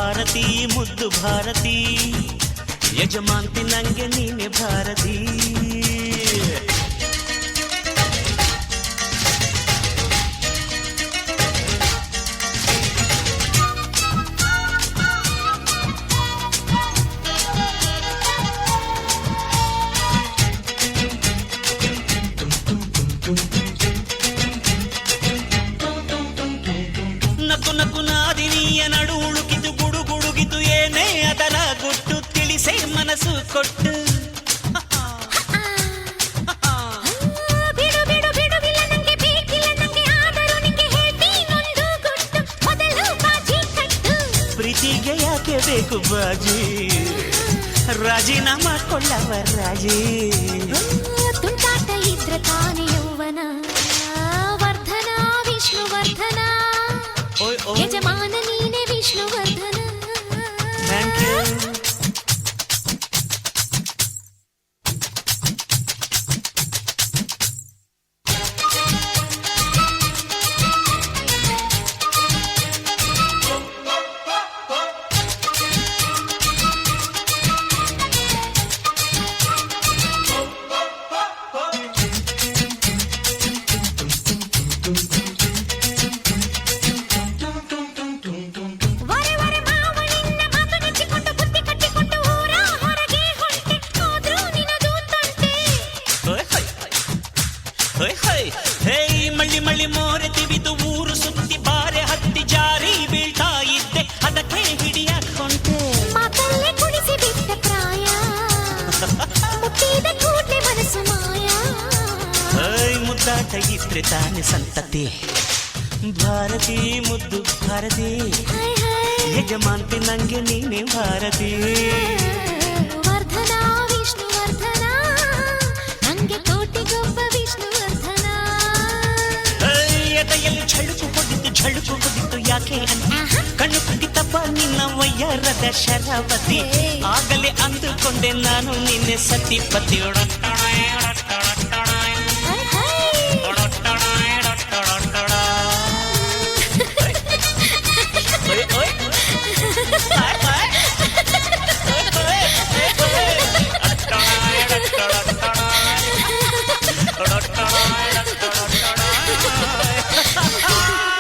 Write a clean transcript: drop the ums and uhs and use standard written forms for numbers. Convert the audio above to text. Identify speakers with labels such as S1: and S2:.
S1: ಭಾರತಿ ಮುದ್ದು ಭಾರತಿ ಯಜಮಾಂತಿ ನಂಗೆ ನೀನೆ ಭಾರತಿ ನಕ್ಕು ನಕ್ಕು ನಾದಿನಿಯ ನಡು ಉಳುಕಿತು ಗುಡು ಗುಡುಗಿತು ಏನೇ ಅದರ ಗುಟ್ಟು ತಿಳಿಸೆ ಮನಸ್ಸು ಕೊಟ್ಟು
S2: ಬಿಡು ಬಿಡು ಬಿಡುವಿಲ್ಲ ನಂಗೆ ಬೇಕಿಲ್ಲ ನಂಗೆ ಆದರೂ ನಿಂಗೆ ಹೇಳ್ತೀನೊಂದು ಗುಟ್ಟು ಮೊದಲು ಬಾಜಿ ಕಟ್ಟು
S1: ಪ್ರೀತಿಗೆ ಯಾಕೆ ಬೇಕು ಬಾಜಿ ರಾಜೀನಾಮಾ ಕೊಳ್ಳವ ರಾಜಿ
S2: ತುಂಟಾಟ ಇದ್ರೆ ತಾನೇ ಯೌವನ ವರ್ಧನ ವಿಷ್ಣುವರ್ಧನ ಯಜಮಾನ ನೀನೆ ವಿಷ್ಣುವರ್ಧನ
S1: ಥ್ಯಾಂಕ್ ಯು
S2: ವರೆ ವರೆ ಮಾವ ನಿನ್ನ ಮಾತು ನೆಚ್ಚಿಕೊಂಡು ಬುದ್ಧಿ ಕಟ್ಟಿಕೊಂಡು ಊರ ಹೊರಗೆ ಹೊಂಟೆ ಹೋದ್ರು ನಿನದು ತಂಟೆ
S1: ಹೊಯ್ ಹೊಯ್ ಹೇ ಮಳ್ಳಿ ಮಳ್ಳಿ ಮೋರೆ ತಿವಿದು ಊರು ಸುತ್ತಿ ಬಾರೆ ಹತ್ತಿ ಜಾರಿ ಬೀಳ್ತಾ ಇದ್ದೆ ಅದಕ್ಕೆ ಹಿಡಿಯಾಕೊಂಡೆ
S2: ಮಾತಲ್ಲೇ ಕುಡಿಸಿ ಬಿಟ್ಟ ಪ್ರಾಯ ಮುಟ್ಟಿದ ಕೂಡ್ಲೆ ಮನಸ್ಸು ಮಾಯ
S1: ಮುದ್ದಾಟ ಇದ್ರೆ ತಾನೆ ಸಂತತಿ ಭಾರತಿ ಮುದ್ದು ಭಾರತಿ
S2: ಹೈ ಹೈ
S1: ಯಜಮಾಂತಿ ನಂಗೆ ನೀನೆ ಭಾರತಿ
S2: ವರ್ಧನ ವಿಷ್ಣುವರ್ಧನ ನಂಗೆ ಕೋಟಿಗೊಬ್ಬ ವಿಷ್ಣುವರ್ಧನ
S1: ಎದೆಯಲ್ಲಿ ಝಳುಕು ಹೊಡಿತು ಯಾಕೆ ಅಂತ ಕಣ್ಣು ಕುಡಿತಪ್ಪ ನಿನ್ನ ವಯ್ಯಾರದ ಶರಾವತಿ ಆಗಲೇ ಅಂದುಕೊಂಡೆ ನಾನು ನಿನ್ನೆ ಸತಿಪತಿ